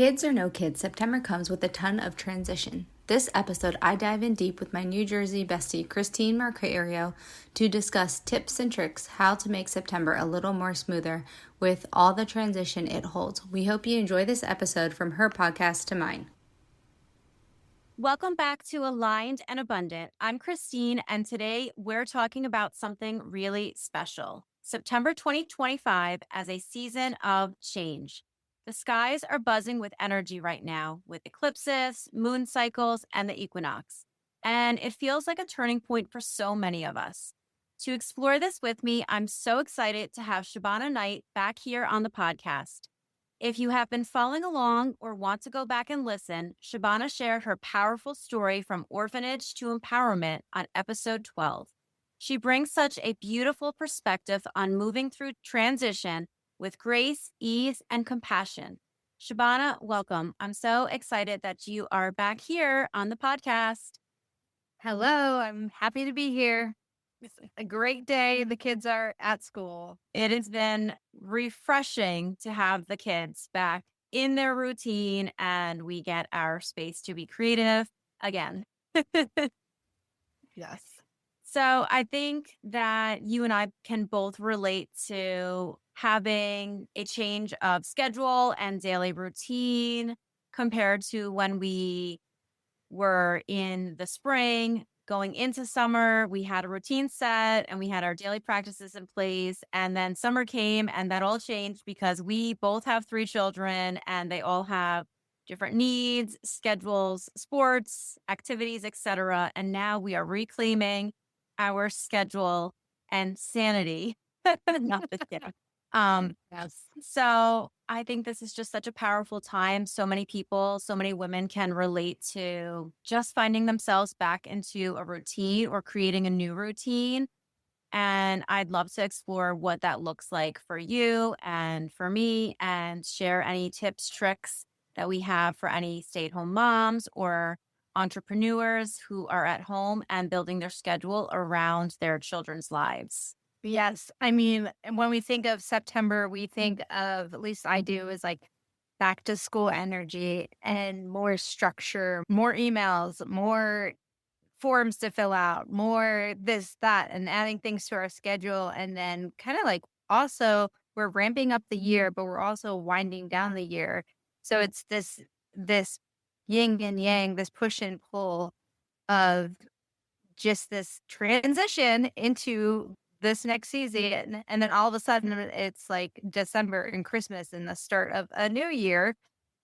Kids or no kids, September comes with a ton of transition. This episode, I dive in deep with my New Jersey bestie, Christine Marcario, to discuss tips and tricks how to make September a little more smoother with all the transition it holds. We hope you enjoy this episode from her podcast to mine. Welcome back to Aligned and Abundant. I'm Christine, and today we're talking about something really special. September 2025 as a season of change. The skies are buzzing with energy right now with eclipses, moon cycles, and the equinox. And it feels like a turning point for so many of us. To explore this with me, I'm so excited to have Shabana Knight back here on the podcast. If you have been following along or want to go back and listen, Shabana shared her powerful story from orphanage to empowerment on episode 12. She brings such a beautiful perspective on moving through transition with grace, ease, and compassion. Shabana, welcome. I'm so excited that you are back here on the podcast. Hello, I'm happy to be here. It's a great day. The kids are at school. It has been refreshing to have the kids back in their routine and we get our space to be creative again. Yes. So I think that you and I can both relate to having a change of schedule and daily routine compared to when we were in the spring. Going into summer, we had a routine set and we had our daily practices in place. And then summer came and that all changed because we both have 3 children and they all have different needs, schedules, sports, activities, etc. And now we are reclaiming our schedule and sanity. Not the kid. Yes. So I think this is just such a powerful time. So many people, so many women can relate to just finding themselves back into a routine or creating a new routine. And I'd love to explore what that looks like for you and for me and share any tips, tricks that we have for any stay-at-home moms or entrepreneurs who are at home and building their schedule around their children's lives. Yes. I mean, when we think of September, we think of, at least I do, is like back to school energy and more structure, more emails, more forms to fill out, more this, that, and adding things to our schedule. And then kind of like also we're ramping up the year, but we're also winding down the year. So it's this yin and yang, this push and pull of just this transition into this next season. And then all of a sudden it's like December and Christmas and the start of a new year.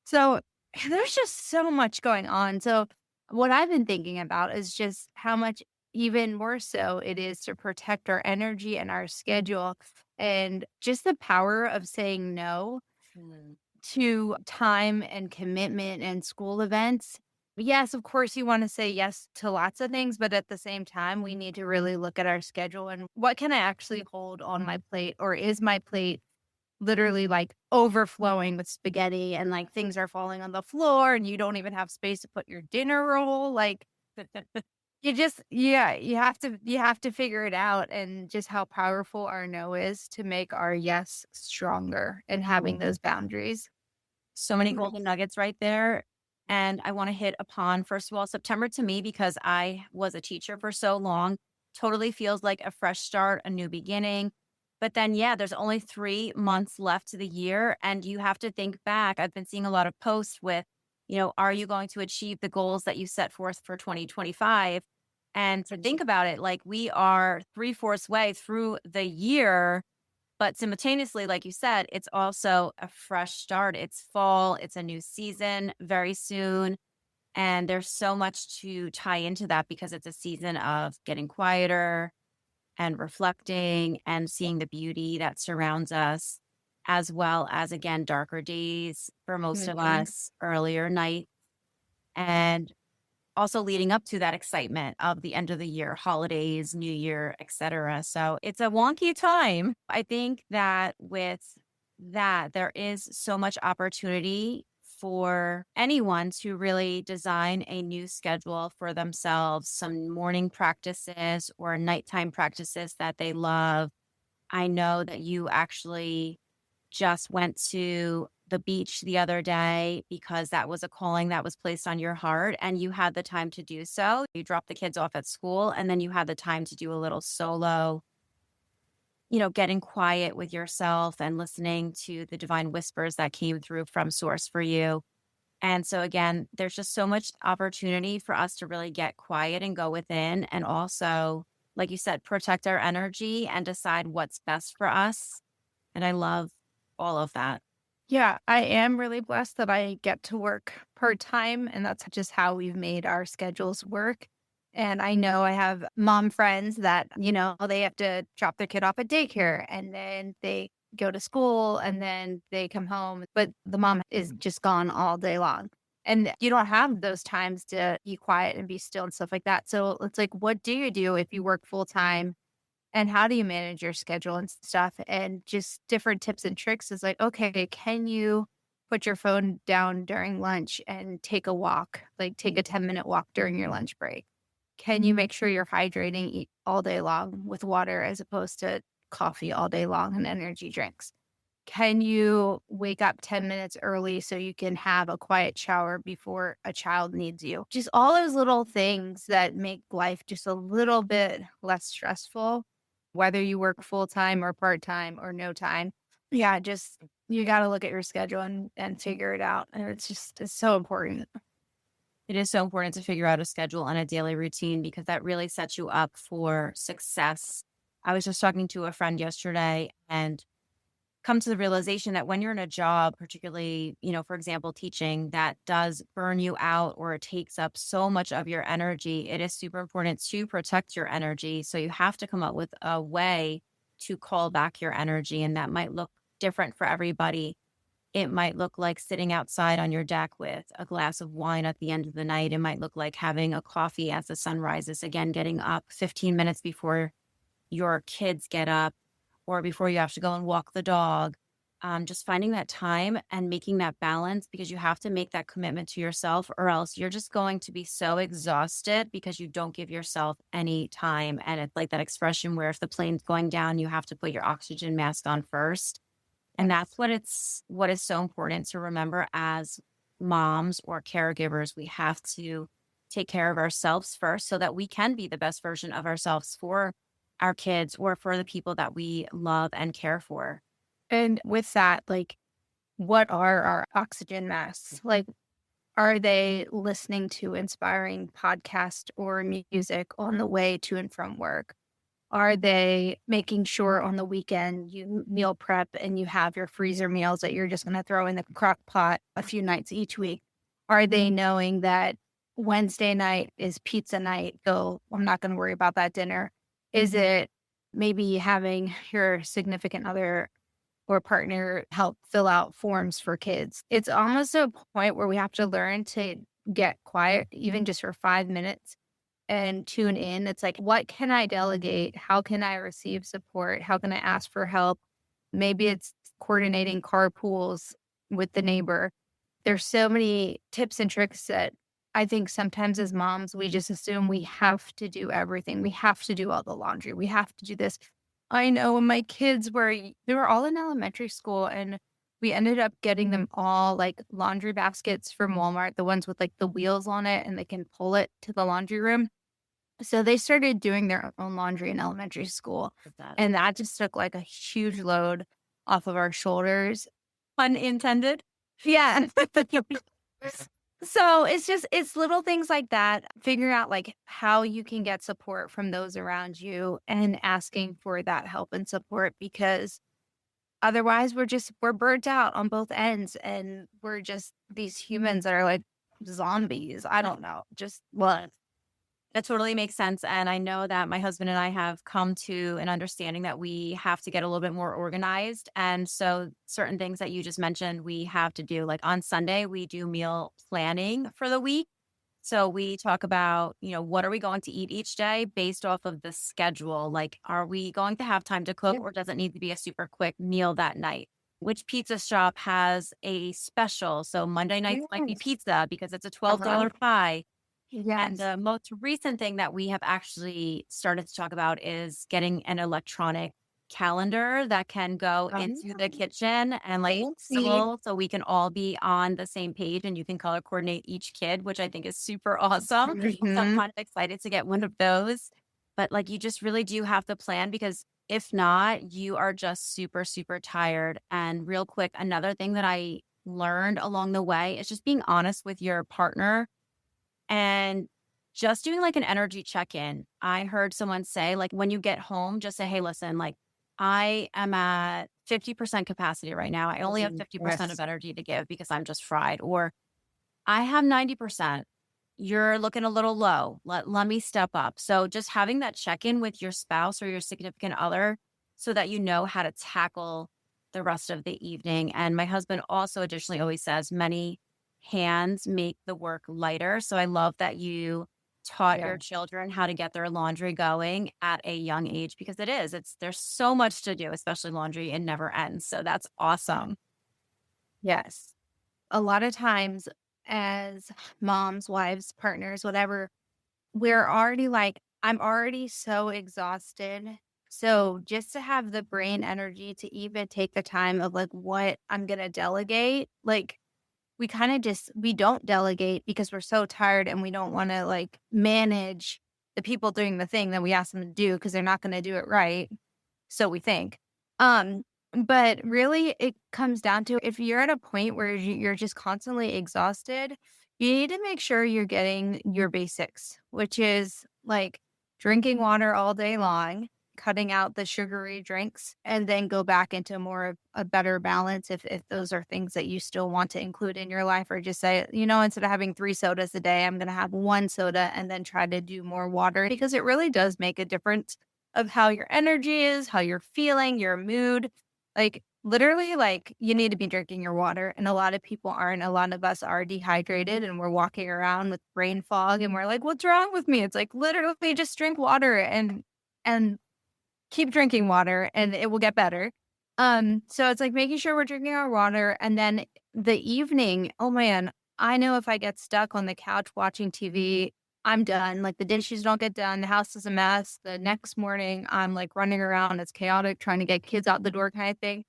So there's just so much going on. So what I've been thinking about is just how much even more so it is to protect our energy and our schedule and just the power of saying no to time and commitment and school events. Yes, of course, you want to say yes to lots of things, but at the same time, we need to really look at our schedule and what can I actually hold on my plate, or is my plate literally like overflowing with spaghetti and like things are falling on the floor and you don't even have space to put your dinner roll. Like you just, yeah, you have to figure it out, and just how powerful our no is to make our yes stronger and having those boundaries. So many golden nuggets right there. And I want to hit upon, first of all, September to me, because I was a teacher for so long, totally feels like a fresh start, a new beginning. But then, yeah, there's only 3 months left to the year. And you have to think back. I've been seeing a lot of posts with, are you going to achieve the goals that you set forth for 2025? And to think about it, like we are 3/4 way through the year. But simultaneously, like you said, it's also a fresh start. It's fall. It's a new season very soon. And there's so much to tie into that because it's a season of getting quieter and reflecting and seeing the beauty that surrounds us, as well as, again, darker days for most of us, earlier night. And also leading up to that excitement of the end of the year, holidays, New Year, etc. So it's a wonky time. I think that with that, there is so much opportunity for anyone to really design a new schedule for themselves, some morning practices or nighttime practices that they love. I know that you actually just went to the beach the other day because that was a calling that was placed on your heart and you had the time to do so. You dropped the kids off at school and then you had the time to do a little solo, getting quiet with yourself and listening to the divine whispers that came through from source for you. And so again, there's just so much opportunity for us to really get quiet and go within and also, like you said, protect our energy and decide what's best for us. And I love all of that. Yeah, I am really blessed that I get to work part-time, and that's just how we've made our schedules work. And I know I have mom friends that, they have to drop their kid off at daycare and then they go to school and then they come home, but the mom is just gone all day long. And you don't have those times to be quiet and be still and stuff like that. So it's like, what do you do if you work full time? And how do you manage your schedule and stuff? And just different tips and tricks is like, okay, can you put your phone down during lunch and take a walk, like take a 10-minute walk during your lunch break? Can you make sure you're hydrating all day long with water as opposed to coffee all day long and energy drinks? Can you wake up 10 minutes early so you can have a quiet shower before a child needs you? Just all those little things that make life just a little bit less stressful, whether you work full time or part time or no time. Yeah, just you got to look at your schedule and figure it out. And it's so important. It is so important to figure out a schedule and a daily routine because that really sets you up for success. I was just talking to a friend yesterday and come to the realization that when you're in a job, particularly, for example, teaching, that does burn you out or it takes up so much of your energy, it is super important to protect your energy. So you have to come up with a way to call back your energy. And that might look different for everybody. It might look like sitting outside on your deck with a glass of wine at the end of the night. It might look like having a coffee as the sun rises, again, getting up 15 minutes before your kids get up or before you have to go and walk the dog. Just finding that time and making that balance because you have to make that commitment to yourself or else you're just going to be so exhausted because you don't give yourself any time. And it's like that expression where if the plane's going down, you have to put your oxygen mask on first. And that's what is so important to remember as moms or caregivers. We have to take care of ourselves first so that we can be the best version of ourselves for our kids or for the people that we love and care for. And with that, like, what are our oxygen masks? Like, are they listening to inspiring podcast or music on the way to and from work? Are they making sure on the weekend you meal prep and you have your freezer meals that you're just going to throw in the crock pot a few nights each week? Are they knowing that Wednesday night is pizza night, so I'm not going to worry about that dinner? Is it maybe having your significant other or partner help fill out forms for kids? It's almost a point where we have to learn to get quiet, even just for 5 minutes and tune in. It's like, what can I delegate? How can I receive support? How can I ask for help? Maybe it's coordinating carpools with the neighbor. There's so many tips and tricks that I think sometimes as moms, we just assume we have to do everything. We have to do all the laundry. We have to do this. I know when my kids they were all in elementary school and we ended up getting them all like laundry baskets from Walmart, the ones with like the wheels on it and they can pull it to the laundry room. So they started doing their own laundry in elementary school. And that just took like a huge load off of our shoulders. Pun intended. Yeah. So it's little things like that. Figuring out like how you can get support from those around you and asking for that help and support because otherwise we're burnt out on both ends and we're just these humans that are like zombies. I don't know. Just what? That totally makes sense. And I know that my husband and I have come to an understanding that we have to get a little bit more organized. And so certain things that you just mentioned, we have to do. Like on Sunday, we do meal planning for the week. So we talk about, what are we going to eat each day based off of the schedule? Like, are we going to have time to cook or does it need to be a super quick meal that night? Which pizza shop has a special? So Monday nights might be pizza because it's a $12 pie. Yes. And the most recent thing that we have actually started to talk about is getting an electronic calendar that can go into the kitchen and like See? so we can all be on the same page and you can color coordinate each kid, which I think is super awesome. So I'm Mhm. kind of excited to get one of those. But like you just really do have to plan because if not, you are just super, super tired. And real quick, another thing that I learned along the way is just being honest with your partner and just doing like an energy check in. I heard someone say, like, when you get home, just say, hey, listen, like, I am at 50% capacity right now. I only have 50% of Yes. energy to give because I'm just fried. Or I have 90%. You're looking a little low. Let me step up. So just having that check in with your spouse or your significant other so that you know how to tackle the rest of the evening. And my husband also additionally always says many hands make the work lighter. So I love that you taught Yeah. your children how to get their laundry going at a young age because there's so much to do, especially laundry. It never ends. So that's awesome. Yes. A lot of times as moms, wives, partners, whatever, we're already like, I'm already so exhausted. So just to have the brain energy to even take the time of like what I'm going to delegate, like we kind of just, we don't delegate because we're so tired and we don't want to like manage the people doing the thing that we ask them to do because they're not going to do it right. So we think. Um, but really it comes down to if you're at a point where you're just constantly exhausted, you need to make sure you're getting your basics, which is like drinking water all day long, cutting out the sugary drinks, and then go back into more of a better balance if those are things that you still want to include in your life, or just say, instead of having 3 sodas a day, I'm going to have 1 soda and then try to do more water because it really does make a difference of how your energy is, how you're feeling, your mood. Like literally, like you need to be drinking your water. And a lot of people aren't. A lot of us are dehydrated and we're walking around with brain fog and we're like, what's wrong with me? It's like literally just drink water and keep drinking water and it will get better. So it's like making sure we're drinking our water. And then the evening, oh man, I know if I get stuck on the couch watching TV, I'm done. Like the dishes don't get done. The house is a mess. The next morning, I'm like running around. It's chaotic, trying to get kids out the door kind of thing.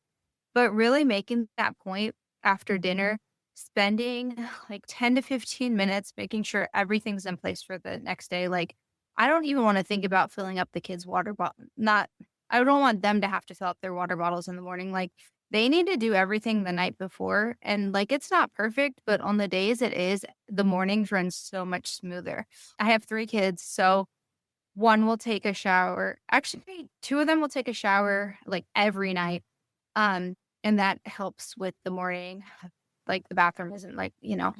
But really making that point after dinner, spending like 10 to 15 minutes making sure everything's in place for the next day. Like, I don't even want to think about filling up the kids' water bottle. Not, I don't want them to have to fill up their water bottles in the morning. Like, they need to do everything the night before. And like, it's not perfect, but on the days it is, the mornings run so much smoother. I have 3 kids. So one will take a shower. Actually, 2 of them will take a shower like every night. And that helps with the morning, like, the bathroom isn't like, Yeah.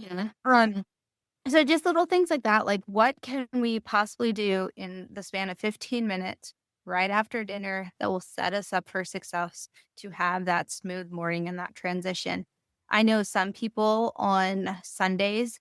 so just little things like that, like, what can we possibly do in the span of 15 minutes right after dinner that will set us up for success to have that smooth morning and that transition? I know some people on Sundays,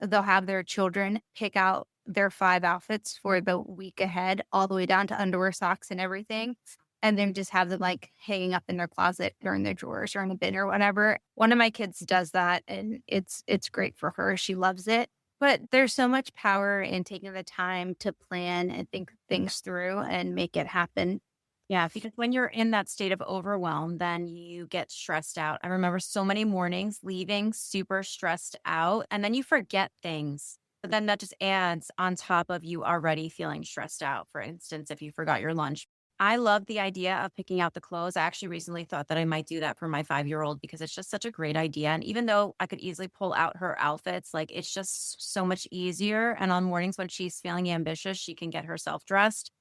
they'll have their children pick out their 5 outfits for the week ahead, all the way down to underwear, socks, and everything, and then just have them, like, hanging up in their closet or in their drawers or in a bin or whatever. One of my kids does that, and it's great for her. She loves it. But there's so much power in taking the time to plan and think things through and make it happen. Yeah, because when you're in that state of overwhelm, then you get stressed out. I remember so many mornings leaving super stressed out, and then you forget things. But then that just adds on top of you already feeling stressed out. For instance, if you forgot your lunch. I love the idea of picking out the clothes. I actually recently thought that I might do that for my 5-year-old because it's just such a great idea. And even though I could easily pull out her outfits, like it's just so much easier. And on mornings when she's feeling ambitious, she can get herself dressed.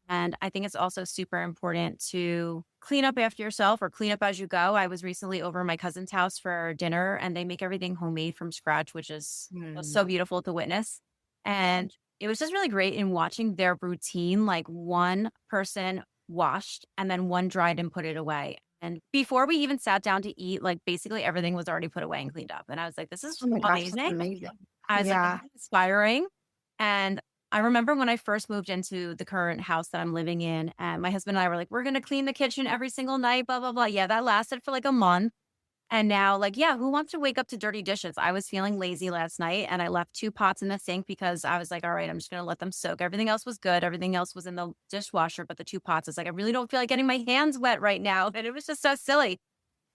And I think it's also super important to clean up after yourself or clean up as you go. I was recently over my cousin's house for dinner and they make everything homemade from scratch, which is Mm. so beautiful to witness. And it was just really great in watching their routine. Like one person washed and then one dried and put it away. And before we even sat down to eat, like basically everything was already put away and cleaned up. And I was like, this is Oh my gosh, that's amazing. amazing. I was like, this Yeah. is inspiring. And I remember when I first moved into the current house that I'm living in, and my husband and I were like, we're going to clean the kitchen every single night, blah, blah, blah. Yeah, that lasted for like a month. And now, like, yeah, who wants to wake up to dirty dishes? I was feeling lazy last night and I left 2 pots in the sink because I was like, all right, I'm just going to let them soak. Everything else was good. Everything else was in the dishwasher, but the 2 pots is like, I really don't feel like getting my hands wet right now. And it was just so silly.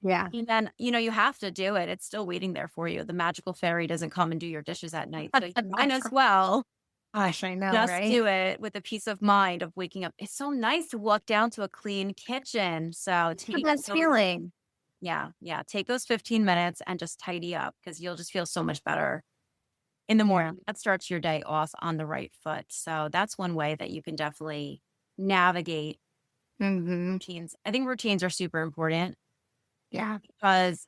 Yeah. And then, you have to do it. It's still waiting there for you. The magical fairy doesn't come and do your dishes at night. So you might as well Gosh, I know, just right? do it with the peace of mind of waking up. It's so nice to walk down to a clean kitchen. So It's the take best those, feeling. yeah, yeah, take those 15 minutes and just tidy up because you'll just feel so much better in the morning. That starts your day off on the right foot. So that's one way that you can definitely navigate Hmm. routines. I think routines are super important Yeah. because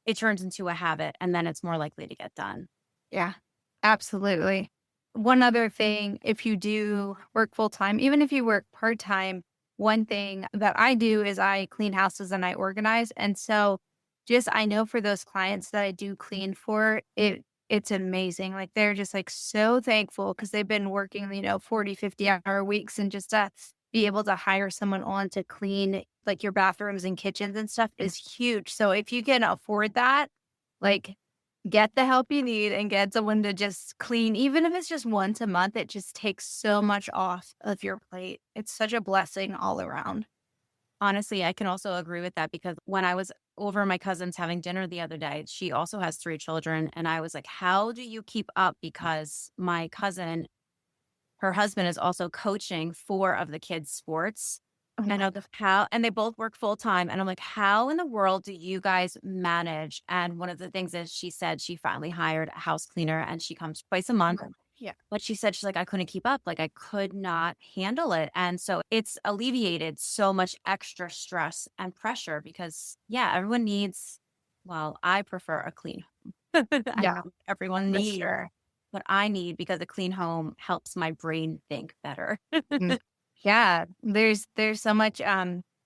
it turns into a habit and then it's more likely to get done. Yeah. Absolutely. One other thing, if you do work full time, even if you work part time, one thing that I do is I clean houses and I organize. And so just I know for those clients that I do clean for, it's amazing. Like they're just like so thankful because they've been working, 40, 50-hour weeks and just be able to hire someone on to clean like your bathrooms and kitchens and stuff is huge. So if you can afford that, like get the help you need and get someone to just clean, even if it's just once a month, it just takes so much off of your plate. It's such a blessing all around. Honestly, I can also agree with that because when I was over at my cousin's having dinner the other day, she also has 3 children. And I was like, how do you keep up? Because my cousin, her husband is also coaching 4 of the kids' sports. Oh And my I'm like, how, and they both work full time. And I'm like, how in the world do you guys manage? And one of the things is she said she finally hired a house cleaner and she comes twice a month. God. Yeah. But she said, she's like, I couldn't keep up. Like, I could not handle it. And so it's alleviated so much extra stress and pressure because, yeah, everyone needs, well, I prefer a clean home. I Yeah, know everyone for needs sure. what I need because a clean home helps my brain think better. Mm. Yeah. There's so much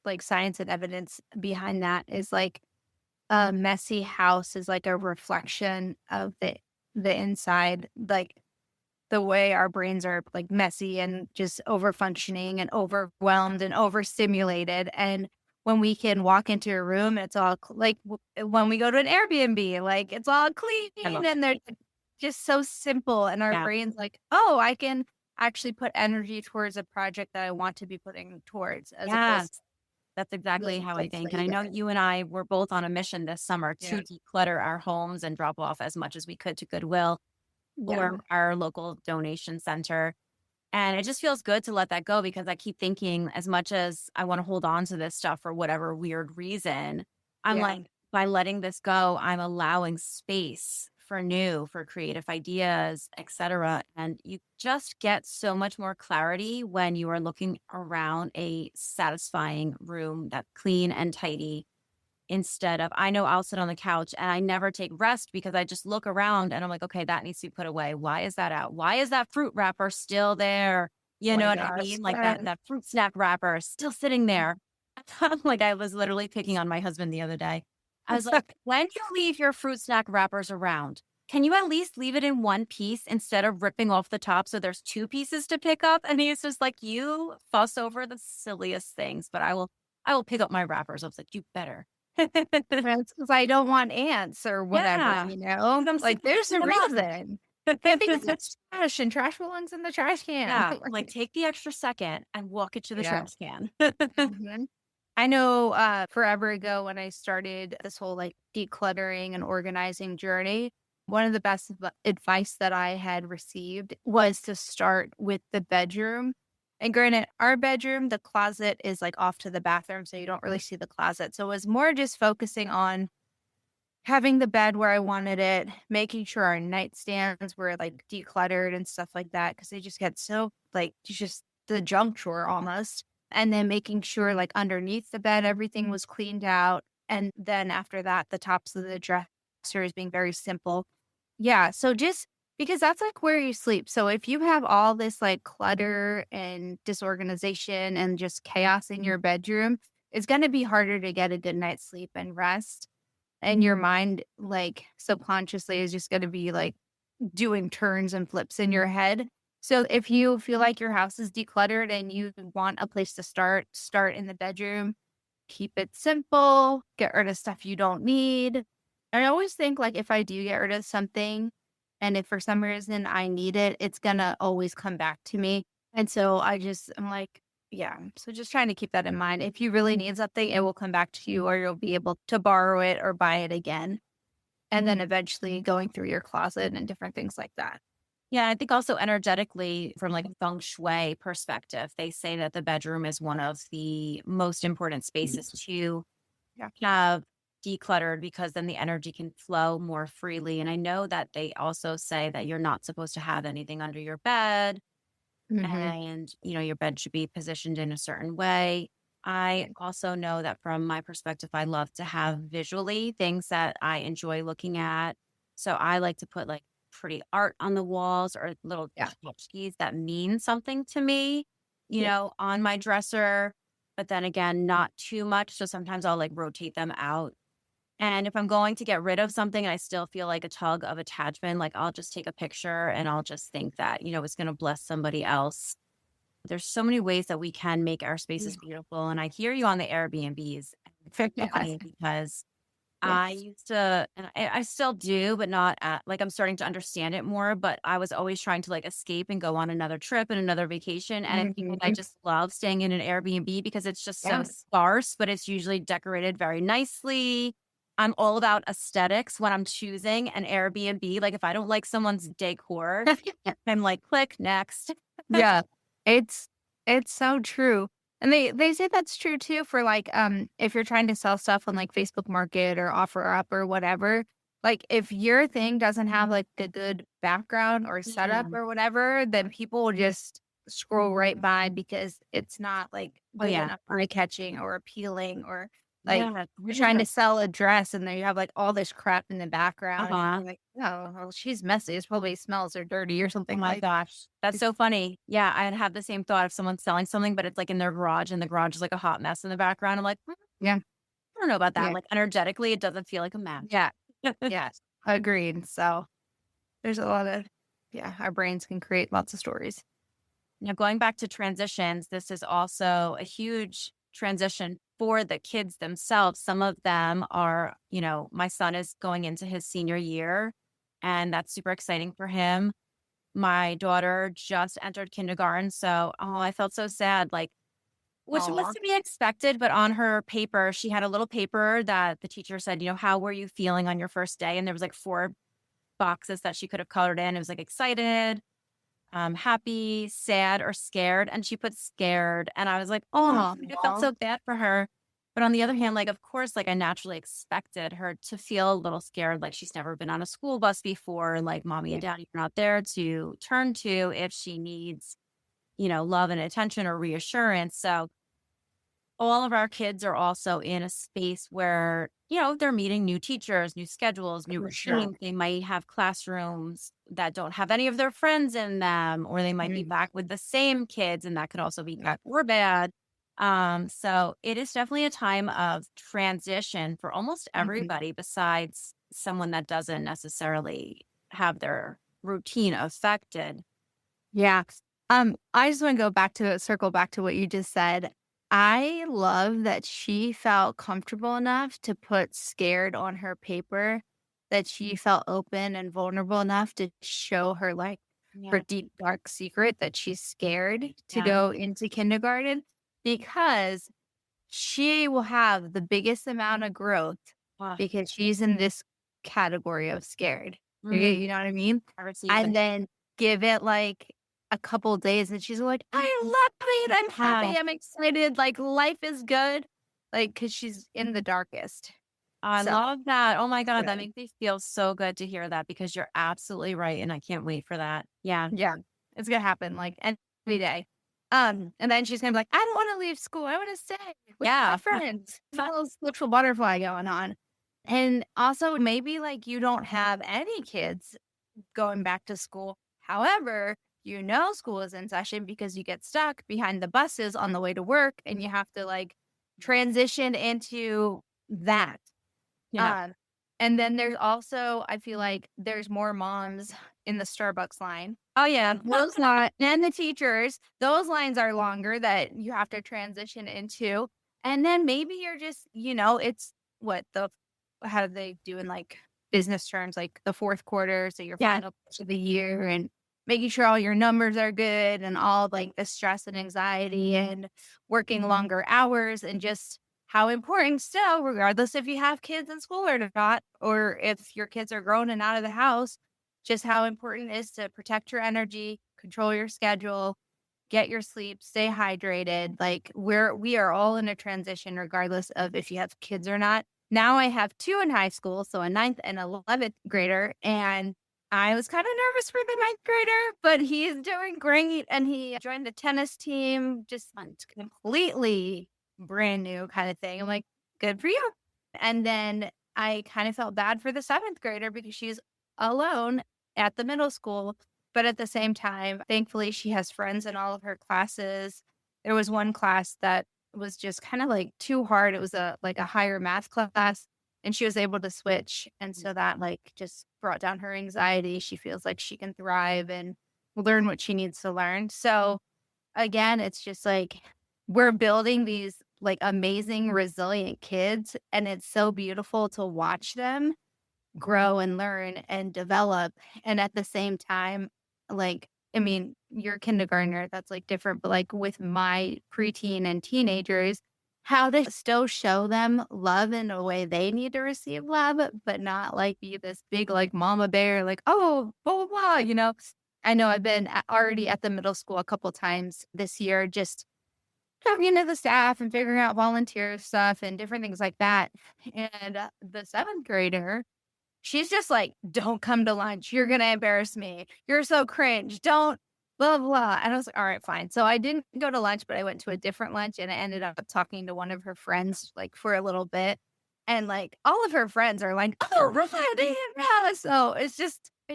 like science and evidence behind that is like a messy house is like a reflection of the inside. Like the way our brains are like messy and just over functioning and overwhelmed and overstimulated. And when we can walk into a room and it's all like when we go to an Airbnb, like it's all clean I love and they're just so simple. And our that. brain's like, oh, I can actually put energy towards a project that I want to be putting towards as Yes. opposed to That's exactly the how I place think. that And you I know live. you and I were both on a mission this summer Yeah. to declutter our homes and drop off as much as we could to Goodwill Yeah. or our local donation center. And it just feels good to let that go because I keep thinking, as much as I want to hold on to this stuff for whatever weird reason, I'm Yeah. like, by letting this go, I'm allowing space for new, for creative ideas, etc. And you just get so much more clarity when you are looking around a satisfying room that's clean and tidy instead of I know I'll sit on the couch and I never take rest because I just look around and I'm like, okay, that needs to be put away. Why is that out? Why is that fruit wrapper still there? Oh You know my what I gosh. mean? Like Yeah. that fruit snack wrapper is still sitting there. Like I was literally picking on my husband the other day. I was like, when you leave your fruit snack wrappers around, can you at least leave it in one piece instead of ripping off the top so there's 2 pieces to pick up? And he's just like, you fuss over the silliest things, but I will pick up my wrappers. I was like, you better. Friends, because I don't want ants or whatever, Yeah, you 'cause know? I'm sick Like, of there's picking a them up. reason. Yeah, because it's trash and trash belongs in the trash can. Yeah, I'm like, take the extra second and walk it to the Yeah. trash can. Mhm. I know forever ago when I started this whole like decluttering and organizing journey, one of the best advice that I had received was to start with the bedroom. And granted, our bedroom, the closet is like off to the bathroom, so you don't really see the closet. So it was more just focusing on having the bed where I wanted it, making sure our nightstands were like decluttered and stuff like that because they just get so like just the junk drawer almost. And then making sure like underneath the bed everything was cleaned out. And then after that, the tops of the dressers being very simple. Yeah. So just because that's like where you sleep. So if you have all this like clutter and disorganization and just chaos in your bedroom, it's going to be harder to get a good night's sleep and rest and your mind like subconsciously is just going to be like doing turns and flips in your head. So if you feel like your house is decluttered and you want a place to start in the bedroom. keep it simple, get rid of stuff you don't need. I always think like if I do get rid of something and if for some reason I need it, it's gonna always come back to me. And so I'm like, yeah. So just trying to keep that in mind. If you really need something, it will come back to you or you'll be able to borrow it or buy it again. And then eventually going through your closet and different things like that. Yeah, I think also energetically, from like a feng shui perspective, they say that the bedroom is one of the most important spaces to Yeah. have decluttered because then the energy can flow more freely. And I know that they also say that you're not supposed to have anything under your bed Mm-hmm. and, your bed should be positioned in a certain way. I also know that from my perspective, I love to have visually things that I enjoy looking at. So I like to put like pretty art on the walls or little Yeah. tchotchkes that mean something to me, Yeah. on my dresser. But then again, not too much. So sometimes I'll like rotate them out. And if I'm going to get rid of something and I still feel like a tug of attachment, like I'll just take a picture and I'll just think that, it's going to bless somebody else. There's so many ways that we can make our spaces beautiful. And I hear you on the Airbnbs. It's Yes. funny because I Yes. used to, and I still do, but not at, like I'm starting to understand it more. But I was always trying to like escape and go on another trip and another vacation. And I think I Mhm. just love staying in an Airbnb because it's just so Yeah. sparse, but it's usually decorated very nicely. I'm all about aesthetics when I'm choosing an Airbnb. Like if I don't like someone's decor, I'm like, click next. Yeah. It's it's so true. And they say that's true too for like if you're trying to sell stuff on like Facebook Market or OfferUp or whatever, like if your thing doesn't have like a good background or Yeah. setup or whatever, then people will just scroll right by because it's not like Oh good yeah. enough eye catching or appealing or like Yeah. you're trying to sell a dress and then you have like all this crap in the background and Uh-huh. you're like, oh, well, she's messy. It probably smells or dirty or Oh something my like gosh. That's it. so funny. Yeah, I'd have the same thought if someone's selling something, but it's like in their garage and the garage is like a hot mess in the background. I'm like, Yeah. I don't know about that. Yeah. Like energetically, it doesn't feel like a match. Yeah. Yes. Agreed. So there's a lot of, yeah, our brains can create lots of stories. Now, going back to transitions, this is also a huge transition for the kids themselves. Some of them are, my son is going into his senior year, and that's super exciting for him. My daughter just entered kindergarten. So, I felt so sad. Like, which was Aw. to be expected, but on her paper, she had a little paper that the teacher said, how were you feeling on your first day? And there was like 4 boxes that she could have colored in. It was like excited, happy, sad, or scared. And she put scared. And I was like, oh, I felt Aw. so bad for her. But on the other hand, like, of course, like I naturally expected her to feel a little scared. Like she's never been on a school bus before. Like mommy and daddy are not there to turn to if she needs, love and attention or reassurance. So all of our kids are also in a space where, they're meeting new teachers, new schedules, new For sure. routines. They might have classrooms that don't have any of their friends in them, or they might be Mm. back with the same kids, and that could also be Yeah. good or bad. So it is definitely a time of transition for almost Mhm. everybody besides someone that doesn't necessarily have their routine affected. Yeah. I just want to go back to circle back to what you just said. I love that she felt comfortable enough to put scared on her paper, that she felt open and vulnerable enough to show her like her Yeah. deep dark secret that she's scared to Yeah. go into kindergarten because she will have the biggest amount of growth Wow. because she's in this category of scared. Mhm. You know what I mean? I received And it. then give it like a couple days and she's like, I love it. I'm Yeah. happy. I'm excited. Like life is good. Like, cause she's in the darkest. I So love that. Oh my God, that good. makes me feel so good to hear that because you're absolutely right. And I can't wait for that. Yeah. Yeah. It's gonna happen like every day. And then she's gonna be like, I don't want to leave school. I want to stay with my Yeah. friends. Little sexual butterfly going on. And also maybe like you don't have any kids going back to school. However, school is in session because you get stuck behind the buses on the way to work and you have to like transition into that. Yeah. Um, and then there's also, I feel like there's more moms in the Starbucks line. Oh, yeah. Those not and the teachers, those lines are longer that you have to transition into. And then maybe you're just, it's what how do they do in like business terms, like the fourth quarter. So your Yeah. final push of the year and making sure all your numbers are good and all like the stress and anxiety and working longer hours and just how important still, regardless if you have kids in school or not, or if your kids are grown and out of the house, just how important it is to protect your energy, control your schedule, get your sleep, stay hydrated. Like we are all in a transition regardless of if you have kids or not. Now I have two in high school, so a ninth and 11th grader, and I was kind of nervous for the ninth grader, but he's doing great, and he joined the tennis team, just completely brand new kind of thing. I'm like, good for you. And then I kind of felt bad for the seventh grader because she's alone at the middle school, but at the same time, thankfully, she has friends in all of her classes. There was one class that was just kind of like too hard. It was a higher math class, and she was able to switch. And so that like just brought down her anxiety. She feels like she can thrive and learn what she needs to learn. So again, it's just like we're building these like amazing, resilient kids, and it's so beautiful to watch them grow and learn and develop. And at the same time, like, I mean, you're a kindergartner, that's like different, but like with my preteen and teenagers, how to still show them love in a way they need to receive love, but not like be this big, like mama bear, like, oh, blah, blah, blah. I know I've been already at the middle school a couple times this year, just talking to the staff and figuring out volunteer stuff and different things like that. And the seventh grader, she's just like, "Don't come to lunch. You're gonna embarrass me. You're so cringe. Don't blah, blah." And I was like, "All right, fine." So I didn't go to lunch, but I went to a different lunch and I ended up talking to one of her friends like for a little bit. And like all of her friends are like, "Oh, Raffaele." Yeah. So it's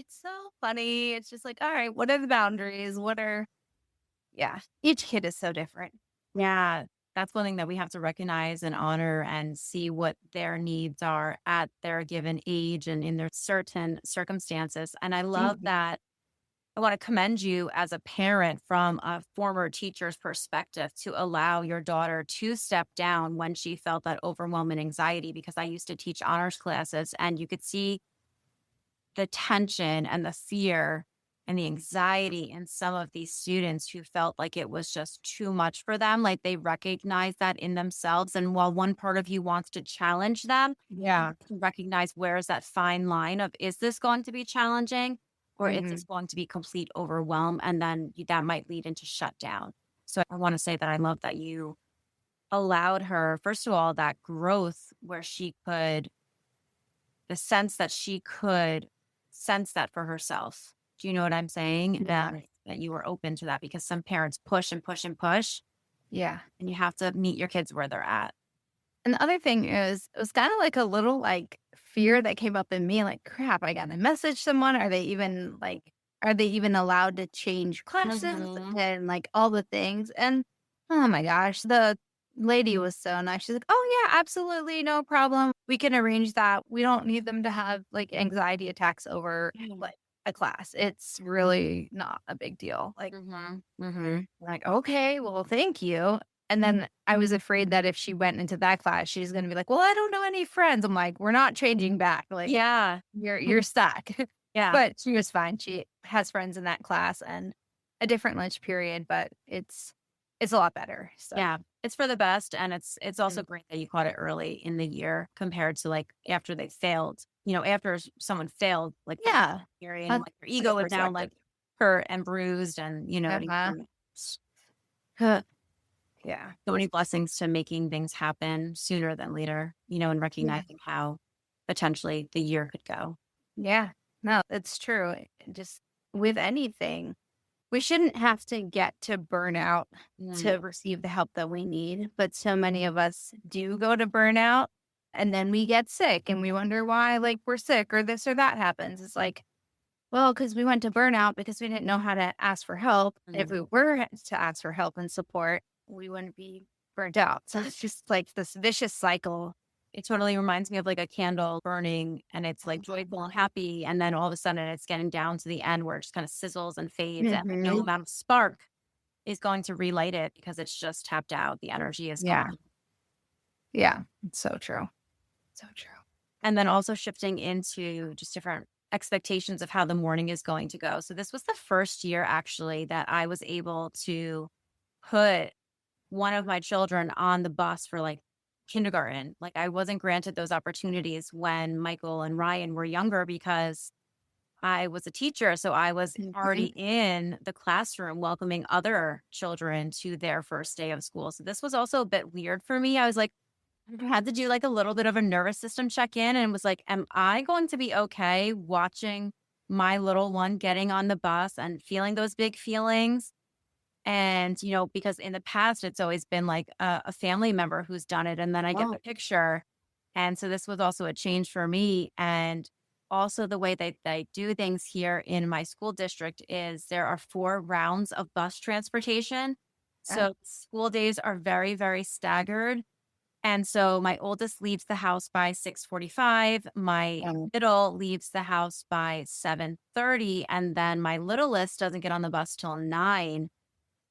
so funny. It's just like, all right, what are the boundaries? Yeah, each kid is so different. Yeah, that's one thing that we have to recognize and honor and see what their needs are at their given age and in their certain circumstances. And I love Mhm. that. I want to commend you as a parent from a former teacher's perspective to allow your daughter to step down when she felt that overwhelming anxiety, because I used to teach honors classes and you could see the tension and the fear and the anxiety in some of these students who felt like it was just too much for them. Like they recognize that in themselves. And while one part of you wants to challenge them, Yeah. to recognize where is that fine line of, is this going to be challenging or is this Mhm. going to be complete overwhelm? And then that might lead into shutdown. So I want to say that I love that you allowed her, first of all, that growth where she could, the sense that she could sense that for herself. Do you know what I'm saying? Yeah. That you were open to that, because some parents push and push and push, Yeah. and you have to meet your kids where they're at. And the other thing is, it was kind of like a little like fear that came up in me, like, crap, I gotta message someone. Are they even allowed to change classes Mhm. and like all the things? And oh my gosh, the lady was so nice. She's like, oh yeah, absolutely, no problem. We can arrange that. We don't need them to have like anxiety attacks over like a class. It's really not a big deal. Like, Mhm. Mhm. like, okay, well, thank you. And then I was afraid that if she went into that class, she's gonna be like, "Well, I don't know any friends." I'm like, "We're not changing back. Like, Yeah. you're stuck." Yeah. But she was fine. She has friends in that class and a different lunch period, but it's a lot better. So, Yeah. It's for the best. And it's also mm, great that you caught it early in the year compared to like after they failed. After someone failed, like yeah, period, and that's like your a good ego is now perspective. like hurt and bruised, and it Uh-huh. Yeah. so many blessings to making things happen sooner than later, and Yeah. recognizing how potentially the year could go. Yeah. No, it's true. Just with anything, we shouldn't have to get to burnout Mm. to receive the help that we need, but so many of us do go to burnout and then we get sick and we wonder why, like, we're sick or this or that happens. It's like, well, because we went to burnout because we didn't know how to ask for help. If Mhm. we were to ask for help and support, we wouldn't be burnt out. So it's just like this vicious cycle. It totally reminds me of like a candle burning and it's like joyful and happy. And then all of a sudden it's getting down to the end where it just kind of sizzles and fades. And like no Hmm. amount of spark is going to relight it because it's just tapped out. The energy is Yeah. gone. Yeah. It's so true. So true. And then also shifting into just different expectations of how the morning is going to go. So this was the first year actually that I was able to put one of my children on the bus for like kindergarten. Like I wasn't granted those opportunities when Michael and Ryan were younger because I was a teacher. So I was already Mhm. in the classroom welcoming other children to their first day of school. So this was also a bit weird for me. I was like, I had to do like a little bit of a nervous system check in and was like, am I going to be okay watching my little one getting on the bus and feeling those big feelings? And, because in the past, it's always been like a family member who's done it. And then I get the picture. And so this was also a change for me. And also the way that they do things here in my school district is there are 4 rounds of bus transportation. Yeah. So school days are very, very staggered. And so my oldest leaves the house by 6:45, my middle leaves the house by 7:30, and then my littlest doesn't get on the bus till 9.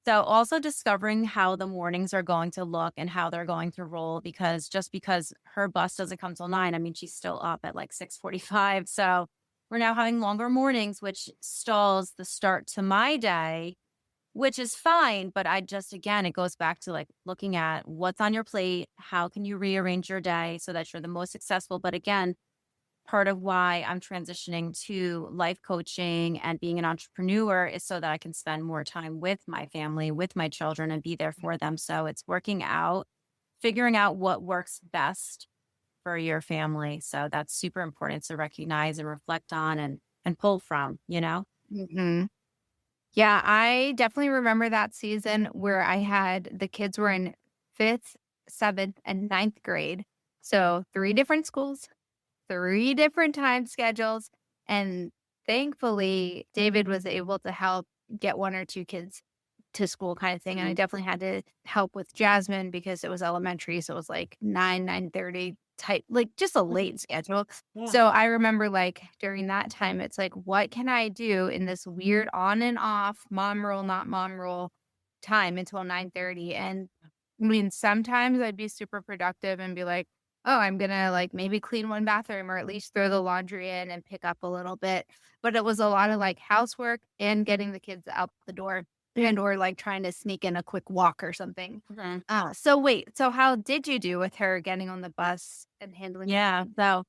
So also discovering how the mornings are going to look and how they're going to roll because just because her bus doesn't come till 9, I mean she's still up at like 6:45. So we're now having longer mornings, which stalls the start to my day, which is fine, but I just again, it goes back to like looking at what's on your plate, how can you rearrange your day so that you're the most successful. But again, part of why I'm transitioning to life coaching and being an entrepreneur is so that I can spend more time with my family, with my children, and be there for them. So it's working out, figuring out what works best for your family. So that's super important to recognize and reflect on and pull from. Mhm. Yeah, I definitely remember that season where I had the kids were in 5th, 7th, and ninth grade. So 3 different schools, 3 different time schedules, and thankfully, David was able to help get 1 or 2 kids to school kind of thing, and I definitely had to help with Jasmine because it was elementary, so it was like 9:30 type like, just a late schedule. Yeah. So, I remember, like, during that time, it's like, "What can I do in this weird on and off mom role, not mom role time until 9:30?" And, I mean, sometimes I'd be super productive and be like, "Oh, I'm gonna, like, maybe clean 1 bathroom or at least throw the laundry in and pick up a little bit." But it was a lot of, like, housework and getting the kids out the door. And or, like, trying to sneak in a quick walk or something. Mhm. So wait, so how did you do with her getting on the bus and handling Yeah. So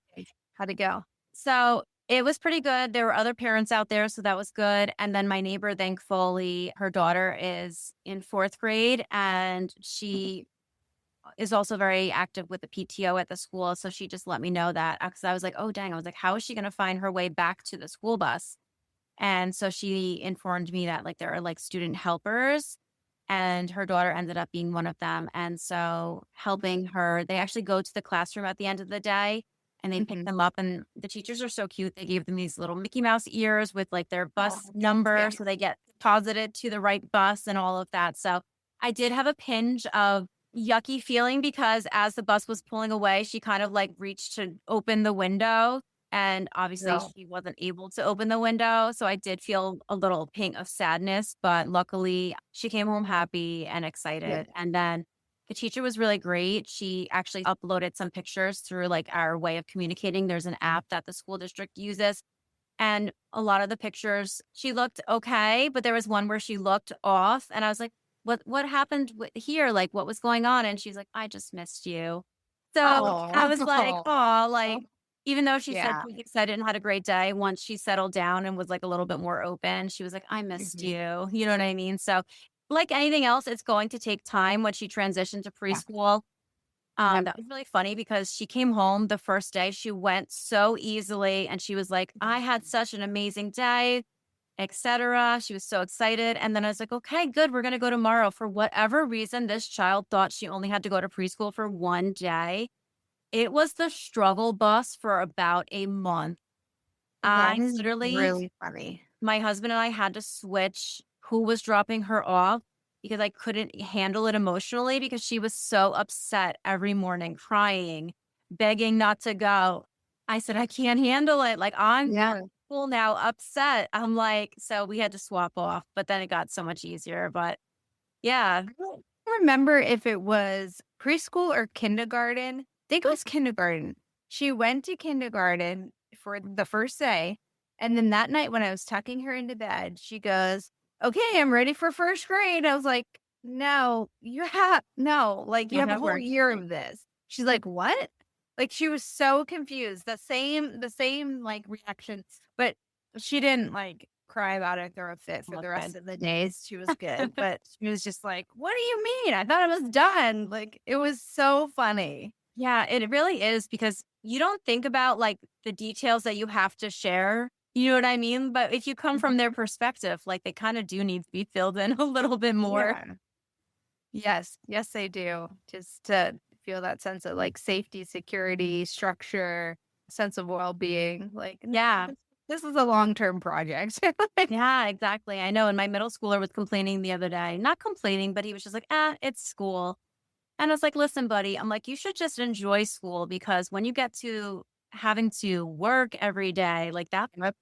how'd it go? So it was pretty good. There were other parents out there, so that was good. And then my neighbor, thankfully, her daughter is in 4th grade and she is also very active with the PTO at the school. So she just let me know that because I was like, oh, dang. I was like, how is she going to find her way back to the school bus? And so she informed me that like there are like student helpers and her daughter ended up being one of them. And so helping her, they actually go to the classroom at the end of the day and they pick Mhm. them up. And the teachers are so cute. They gave them these little Mickey Mouse ears with like their Oh, bus number. yeah. So they get posited to the right bus and all of that. So I did have a pinch of yucky feeling because as the bus was pulling away, she kind of like reached to open the window and obviously, No. she wasn't able to open the window. So I did feel a little ping of sadness, but luckily she came home happy and Yeah. excited. And then the teacher was really great. She actually uploaded some pictures through like our way of communicating. There's an app that the school district uses. And a lot of the pictures, she looked okay, but there was one where she looked off. And I was like, what happened here? Like, what was going on? And she's like, I just missed you. So I Oh. was like, oh, like, even though she said Yeah. she was excited and had a great day, once she settled down and was like a little bit more open, she was like, I missed Mhm. you. You know what I mean? So, like anything else, it's going to take time when she transitioned to Yeah. preschool. Yep. That was really funny because she came home the first day. She went so easily and she was like, I had such an amazing day, etc. She was so excited. And then I was like, okay, good. We're going to go tomorrow. For whatever reason, this child thought she only had to go to preschool for 1 day. It was the struggle bus for about a month. That I is literally, really funny. my husband and I had to switch who was dropping her off because I couldn't handle it emotionally because she was so upset every morning, crying, begging not to go. I said, I can't handle it. Like, I'm Yeah. full now, upset. I'm like, so we had to swap off, but then it got so much easier. But yeah, remember if it was preschool or kindergarten. I think it was kindergarten. She went to kindergarten for the first day. And then that night when I was tucking her into bed, she goes, "Okay, I'm ready for first grade." I was like, "No, like you Don't have a have whole work. year of this." She's like, "What?" Like she was so confused. The same like reaction, but she didn't like cry about it, throw a fit for Oh, the good. rest of the days. She was good, but she was just like, "What do you mean? I thought it was done." Like it was so funny. Yeah, it really is because you don't think about like the details that you have to share. You know what I mean? But if you come from their perspective, like they kind of do need to be filled in a little bit more. Yeah. Yes. Yes, they do. Just to feel that sense of like safety, security, structure, sense of well-being. Like, no, Yeah. this is a long-term project. Like, Yeah, exactly. I know. And my middle schooler was complaining the other day. Not complaining, but he was just like, it's school. And I was like, listen, buddy, I'm like, you should just enjoy school because when you get to having to work every day, like that's Yep.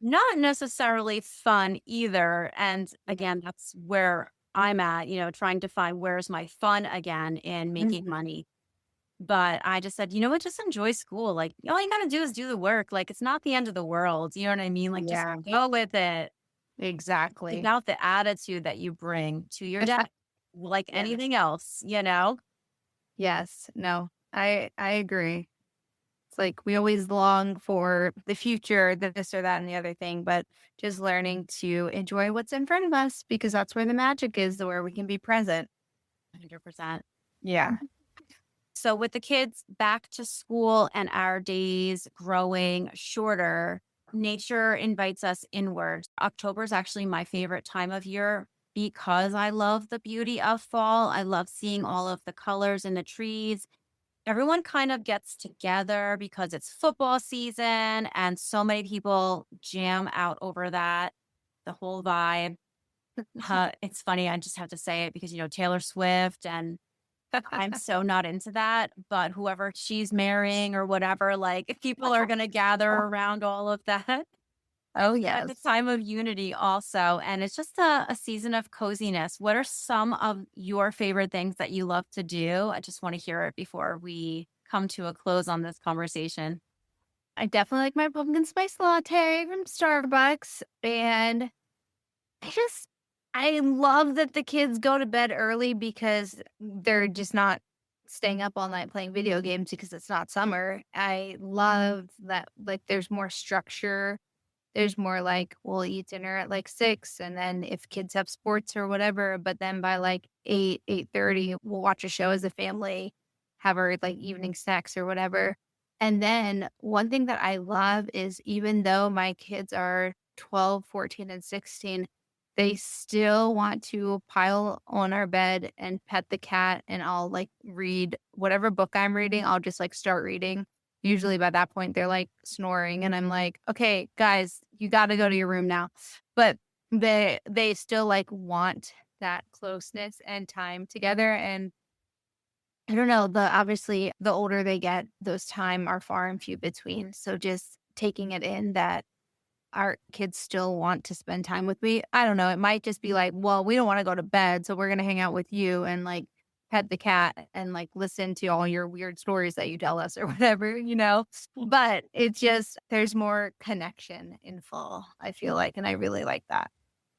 not necessarily fun either. And again, that's where I'm at, trying to find where's my fun again in making Mhm. money. But I just said, you know what, just enjoy school. Like, all you got to do is do the work. Like, it's not the end of the world. You know what I mean? Like, just Yeah, go with it. It's exactly. about the attitude that you bring to your day, like Yeah. anything else. Yes. No, I agree. It's like we always long for the future, this or that and the other thing, but just learning to enjoy what's in front of us because that's where the magic is, where we can be present. 100%. Yeah. So, with the kids back to school and our days growing shorter, nature invites us inward. October is actually my favorite time of year because I love the beauty of fall. I love seeing all of the colors in the trees. Everyone kind of gets together because it's football season, and so many people jam out over that, the whole vibe. It's funny. I just have to say it because, Taylor Swift and I'm so not into that, but whoever she's marrying or whatever, like people are going to gather around all of that Oh, at the yes. time of unity also. And it's just a season of coziness. What are some of your favorite things that you love to do? I just want to hear it before we come to a close on this conversation. I definitely like my pumpkin spice latte from Starbucks. And I just, I love that the kids go to bed early because they're just not staying up all night playing video games because it's not summer. I love that, like, there's more structure. There's more like we'll eat dinner at like 6 and then if kids have sports or whatever, but then by like 8, 8:30, we'll watch a show as a family, have our like evening snacks or whatever. And then one thing that I love is even though my kids are 12, 14, and 16, they still want to pile on our bed and pet the cat and I'll like read whatever book I'm reading, I'll just like start reading. Usually by that point, they're like snoring, and I'm like, "Okay, guys, you got to go to your room now." But they still like want that closeness and time together. And I don't know, the obviously the older they get, those time are far and few between. So just taking it in that our kids still want to spend time with me. I don't know. It might just be like, well, we don't want to go to bed, so we're gonna hang out with you and like pet the cat and like listen to all your weird stories that you tell us or whatever. But it's just there's more connection in fall, I feel like, and I really like that.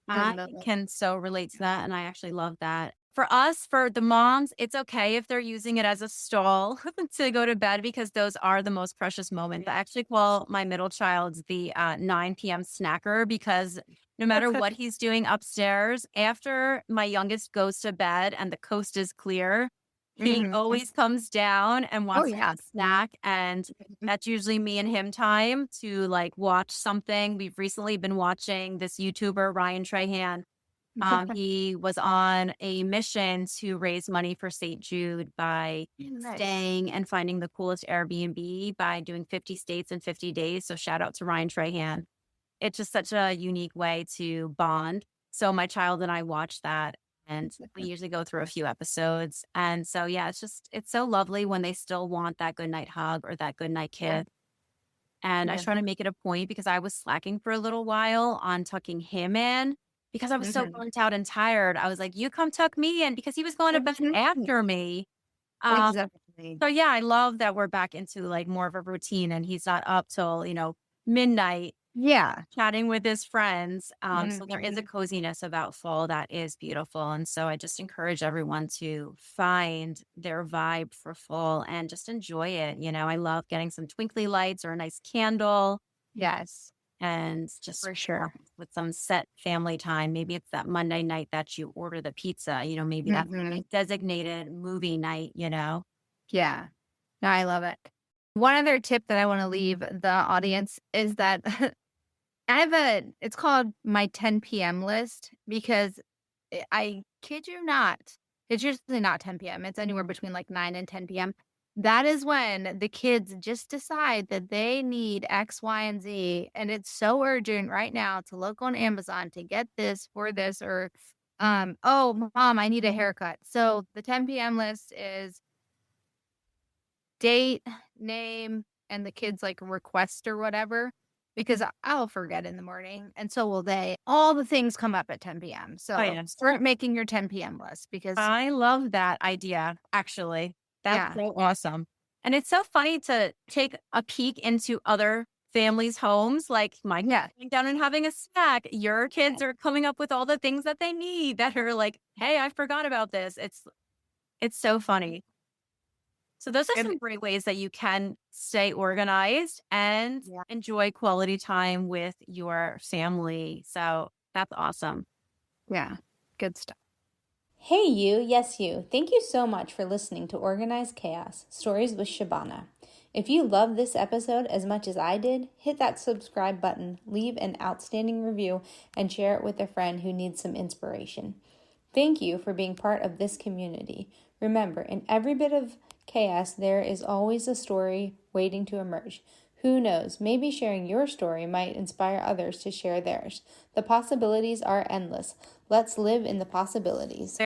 I And can so relate to that, and I actually love that. For us, for the moms, it's okay if they're using it as a stall to go to bed because those are the most precious moments. I actually call my middle child the 9 p.m. snacker because no matter what he's doing upstairs, after my youngest goes to bed and the coast is clear, he Mhm. always comes down and Oh wants to have yeah. a snack. And that's usually me and him time to like watch something. We've recently been watching this YouTuber, Ryan Trahan. He was on a mission to raise money for St. Jude by Nice. staying and finding the coolest Airbnb by doing 50 states in 50 days. So shout out to Ryan Trahan. It's just such a unique way to bond. So my child and I watch that and we usually go through a few episodes. And so yeah, it's so lovely when they still want that good night hug or that good night Yeah. kiss. And I Yeah. try to make it a point because I was slacking for a little while on tucking him in. because I was so Mhm. burnt out and tired. I was like, you come tuck me in, because he was going to bed Mhm. after me. Um, Exactly. so yeah, I love that we're back into like more of a routine, and he's not up till, midnight Yeah. chatting with his friends. So there is a Mhm. coziness about fall that is beautiful. And so I just encourage everyone to find their vibe for fall and just enjoy it. I love getting some twinkly lights or a nice candle, Yes, and just for sure. with some set family time. Maybe it's that Monday night that you order the pizza, maybe that's Mhm. a designated movie night. Yeah. No, I love it. One other tip that I wanna leave the audience is that it's called my 10 PM list because I kid you not, it's usually not 10 PM, it's anywhere between, like, 9 and 10 PM. That is when the kids just decide that they need X, Y, and Z, and it's so urgent right now to look on Amazon to get this for this or, "Oh, mom, I need a haircut." So, the 10 PM list is date, name, and the kid's, like, request or whatever, because I'll forget in the morning, and so will they. All the things come up at 10 PM, Oh, so yeah. start making your 10 PM list because I love that idea, actually. That's yeah, so awesome. And it's so funny to take a peek into other families' homes. Like my kid yeah, sitting down and having a snack. Your kids are coming up with all the things that they need that are like, hey, I forgot about this. It's so funny. So those are and some great ways that you can stay organized and yeah, enjoy quality time with your family. So that's awesome. yeah, good stuff. Hey, you, yes, you. Thank you so much for listening to Organized Chaos Stories with Shabana. If you love this episode as much as I did, hit that subscribe button, leave an outstanding review, and share it with a friend who needs some inspiration. Thank you for being part of this community. Remember, in every bit of chaos, there is always a story waiting to emerge. Who knows, maybe sharing your story might inspire others to share theirs. The possibilities are endless. Let's live in the possibilities.